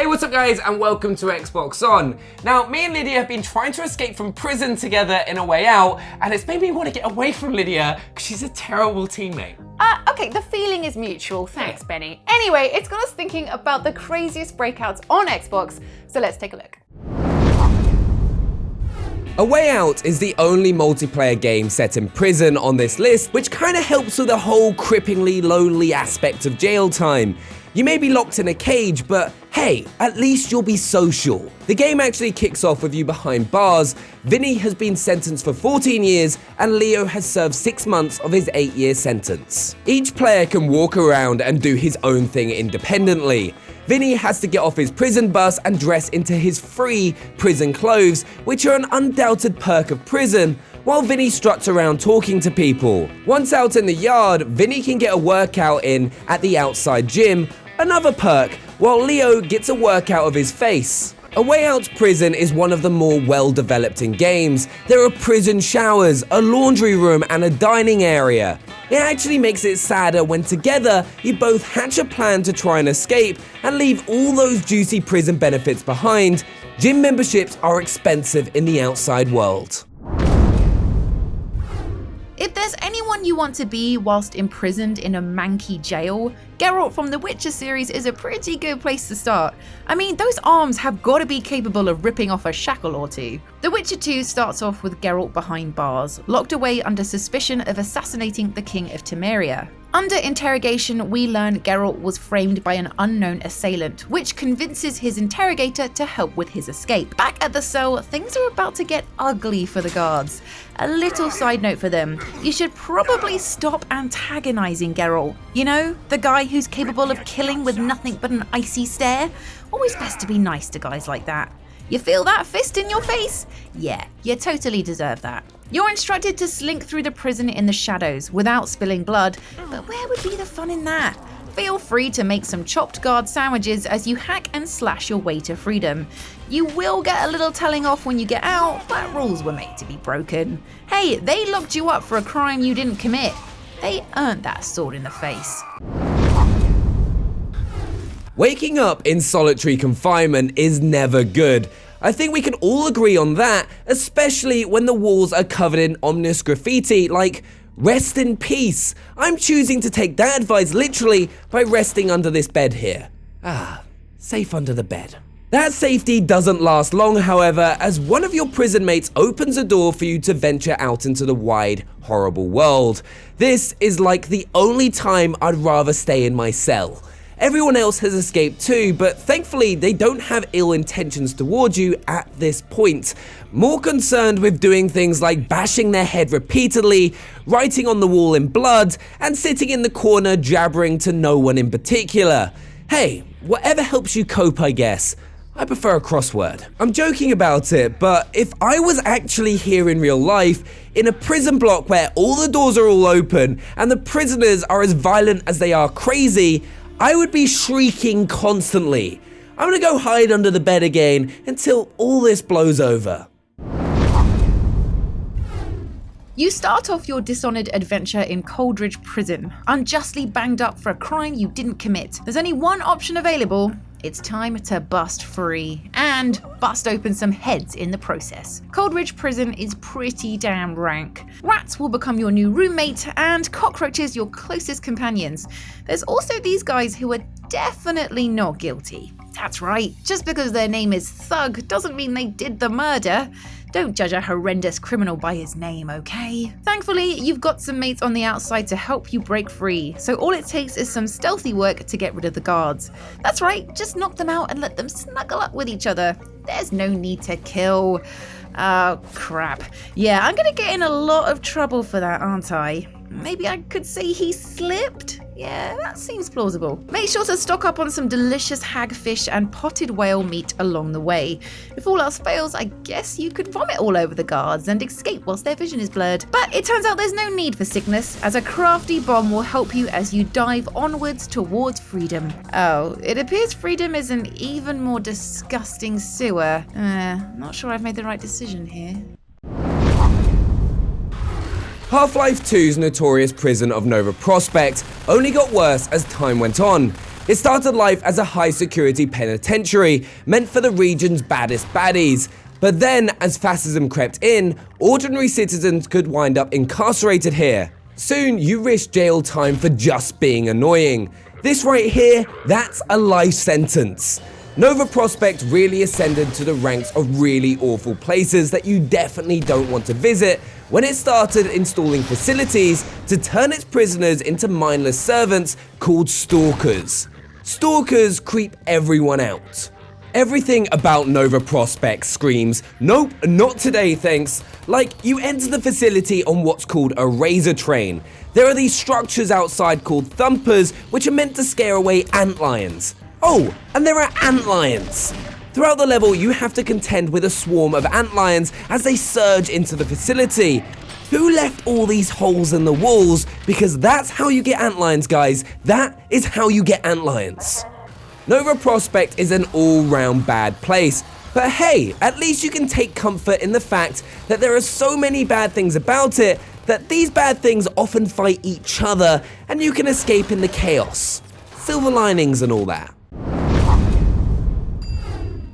Hey, what's up guys, and welcome to Xbox On. Now, me and Lydia have been trying to escape from prison together in A Way Out, and it's made me want to get away from Lydia because she's a terrible teammate. Okay, the feeling is mutual, thanks Benny. Anyway, it's got us thinking about the craziest breakouts on Xbox, so let's take a look. A Way Out is the only multiplayer game set in prison on this list, which kind of helps with the whole cripplingly lonely aspect of jail time. You may be locked in a cage, but hey, at least you'll be social. The game actually kicks off with you behind bars. Vinny has been sentenced for 14 years, and Leo has served 6 months of his 8-year sentence. Each player can walk around and do his own thing independently. Vinny has to get off his prison bus and dress into his free prison clothes, which are an undoubted perk of prison, while Vinny struts around talking to people. Once out in the yard, Vinny can get a workout in at the outside gym, another perk, while Leo gets a workout of his face. A Way Out prison is one of the more well-developed in games. There are prison showers, a laundry room, and a dining area. It actually makes it sadder when together you both hatch a plan to try and escape and leave all those juicy prison benefits behind. Gym memberships are expensive in the outside world. If there's anyone you want to be whilst imprisoned in a manky jail, Geralt from the Witcher series is a pretty good place to start. I mean, those arms have got to be capable of ripping off a shackle or two. The Witcher 2 starts off with Geralt behind bars, locked away under suspicion of assassinating the King of Temeria. Under interrogation, we learn Geralt was framed by an unknown assailant, which convinces his interrogator to help with his escape. Back at the cell, things are about to get ugly for the guards. A little side note for them, you should probably stop antagonizing Geralt. You know, the guy who's capable of killing with nothing but an icy stare? Always best to be nice to guys like that. You feel that fist in your face? Yeah, you totally deserve that. You're instructed to slink through the prison in the shadows without spilling blood, but where would be the fun in that? Feel free to make some chopped guard sandwiches as you hack and slash your way to freedom. You will get a little telling off when you get out, but rules were made to be broken. Hey, they locked you up for a crime you didn't commit. They earned that sword in the face. Waking up in solitary confinement is never good. I think we can all agree on that, especially when the walls are covered in ominous graffiti like, "Rest in peace." I'm choosing to take that advice literally by resting under this bed here. Safe under the bed. That safety doesn't last long, however, as one of your prison mates opens a door for you to venture out into the wide, horrible world. This is like the only time I'd rather stay in my cell. Everyone else has escaped too, but thankfully they don't have ill intentions towards you at this point. More concerned with doing things like bashing their head repeatedly, writing on the wall in blood, and sitting in the corner jabbering to no one in particular. Hey, whatever helps you cope, I guess. I prefer a crossword. I'm joking about it, but if I was actually here in real life, in a prison block where all the doors are all open and the prisoners are as violent as they are crazy, I would be shrieking constantly. I'm gonna go hide under the bed again until all this blows over. You start off your Dishonored adventure in Coldridge Prison, unjustly banged up for a crime you didn't commit. There's only one option available. It's time to bust free, and bust open some heads in the process. Coldridge Prison is pretty damn rank. Rats will become your new roommate, and cockroaches your closest companions. There's also these guys who are definitely not guilty. That's right, just because their name is Thug doesn't mean they did the murder. Don't judge a horrendous criminal by his name, okay? Thankfully, you've got some mates on the outside to help you break free, so all it takes is some stealthy work to get rid of the guards. That's right, just knock them out and let them snuggle up with each other. There's no need to kill. Oh, crap. Yeah, I'm gonna get in a lot of trouble for that, aren't I? Maybe I could say he slipped? Yeah, that seems plausible. Make sure to stock up on some delicious hagfish and potted whale meat along the way. If all else fails, I guess you could vomit all over the guards and escape whilst their vision is blurred. But it turns out there's no need for sickness, as a crafty bomb will help you as you dive onwards towards freedom. Oh, it appears freedom is an even more disgusting sewer. Not sure I've made the right decision here. Half-Life 2's notorious prison of Nova Prospekt only got worse as time went on. It started life as a high-security penitentiary, meant for the region's baddest baddies. But then, as fascism crept in, ordinary citizens could wind up incarcerated here. Soon, you risk jail time for just being annoying. This right here, that's a life sentence. Nova Prospekt really ascended to the ranks of really awful places that you definitely don't want to visit when it started installing facilities to turn its prisoners into mindless servants called stalkers. Stalkers creep everyone out. Everything about Nova Prospekt screams, nope, not today thanks. Like, you enter the facility on what's called a razor train. There are these structures outside called thumpers, which are meant to scare away antlions. Oh, and there are antlions. Throughout the level, you have to contend with a swarm of antlions as they surge into the facility. Who left all these holes in the walls? Because that's how you get antlions, guys. That is how you get antlions. Nova Prospekt is an all-round bad place, but hey, at least you can take comfort in the fact that there are so many bad things about it that these bad things often fight each other and you can escape in the chaos. Silver linings and all that.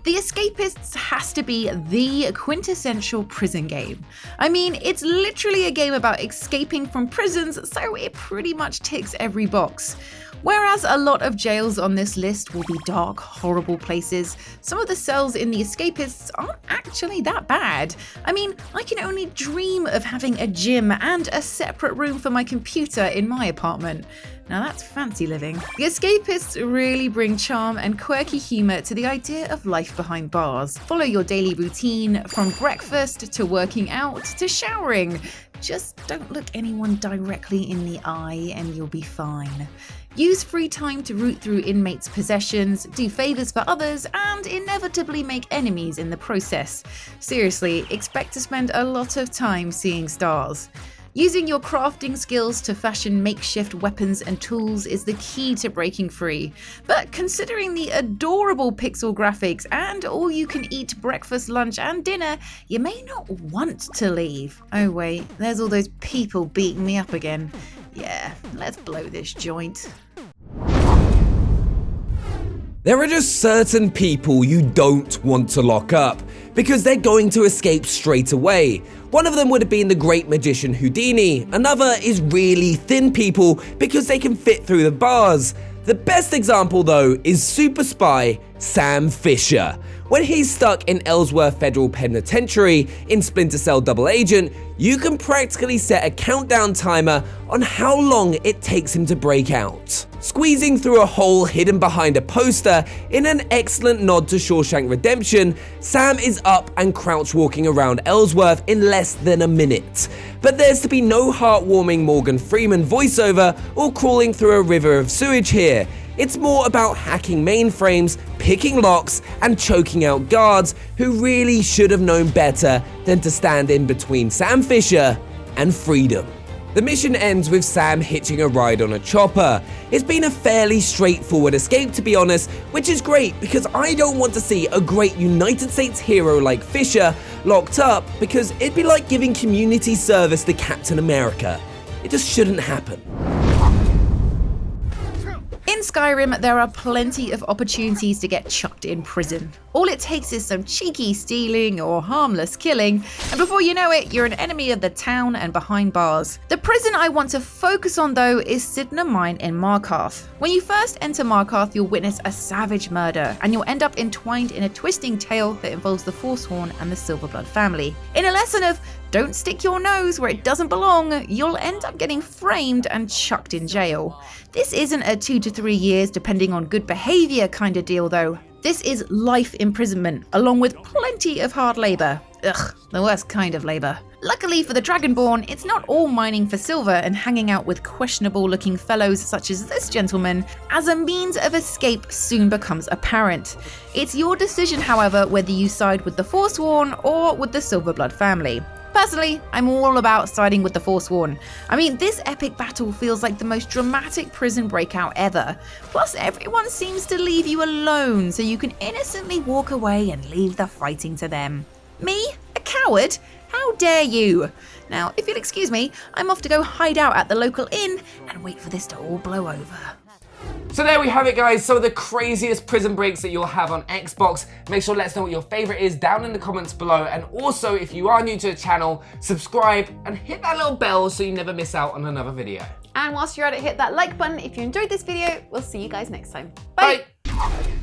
The Escapists has to be the quintessential prison game. I mean, it's literally a game about escaping from prisons, so it pretty much ticks every box. Whereas a lot of jails on this list will be dark, horrible places, some of the cells in the Escapists aren't actually that bad. I mean, I can only dream of having a gym and a separate room for my computer in my apartment. Now that's fancy living. The Escapists really bring charm and quirky humour to the idea of life behind bars. Follow your daily routine, from breakfast to working out to showering. Just don't look anyone directly in the eye and you'll be fine. Use free time to root through inmates' possessions, do favours for others, and inevitably make enemies in the process. Seriously, expect to spend a lot of time seeing stars. Using your crafting skills to fashion makeshift weapons and tools is the key to breaking free. But considering the adorable pixel graphics and all-you-can-eat breakfast, lunch and dinner, you may not want to leave. Oh wait, there's all those people beating me up again. Yeah, let's blow this joint. There are just certain people you don't want to lock up, because they're going to escape straight away. One of them would have been the great magician Houdini. Another is really thin people because they can fit through the bars. The best example though is super spy Sam Fisher. When he's stuck in Ellsworth Federal Penitentiary in Splinter Cell Double Agent, you can practically set a countdown timer on how long it takes him to break out. Squeezing through a hole hidden behind a poster in an excellent nod to Shawshank Redemption, Sam is up and crouch walking around Ellsworth in less than a minute. But there's to be no heartwarming Morgan Freeman voiceover or crawling through a river of sewage here. It's more about hacking mainframes, picking locks, and choking out guards who really should have known better than to stand in between Sam Fisher and freedom. The mission ends with Sam hitching a ride on a chopper. It's been a fairly straightforward escape, to be honest, which is great because I don't want to see a great United States hero like Fisher locked up, because it'd be like giving community service to Captain America. It just shouldn't happen. In Skyrim, there are plenty of opportunities to get chucked in prison. All it takes is some cheeky stealing or harmless killing, and before you know it, you're an enemy of the town and behind bars. The prison I want to focus on though is Sidna Mine in Markarth. When you first enter Markarth, you'll witness a savage murder, and you'll end up entwined in a twisting tale that involves the Forsworn and the Silverblood family. In a lesson of don't stick your nose where it doesn't belong, you'll end up getting framed and chucked in jail. This isn't a 2 to 3 years depending on good behaviour kind of deal though. This is life imprisonment, along with plenty of hard labour. Ugh, the worst kind of labour. Luckily for the Dragonborn, it's not all mining for silver and hanging out with questionable looking fellows such as this gentleman, as a means of escape soon becomes apparent. It's your decision, however, whether you side with the Forsworn or with the Silverblood family. Personally, I'm all about siding with the Forsworn. I mean, this epic battle feels like the most dramatic prison breakout ever. Plus, everyone seems to leave you alone, so you can innocently walk away and leave the fighting to them. Me? A coward? How dare you? Now, if you'll excuse me, I'm off to go hide out at the local inn and wait for this to all blow over. So there we have it, guys, some of the craziest prison breaks that you'll have on Xbox. Make sure to let us know what your favorite is down in the comments below, and also if you are new to the channel, subscribe and hit that little bell so you never miss out on another video. And whilst you're at it, hit that like button if you enjoyed this video. We'll see you guys next time. Bye. Bye.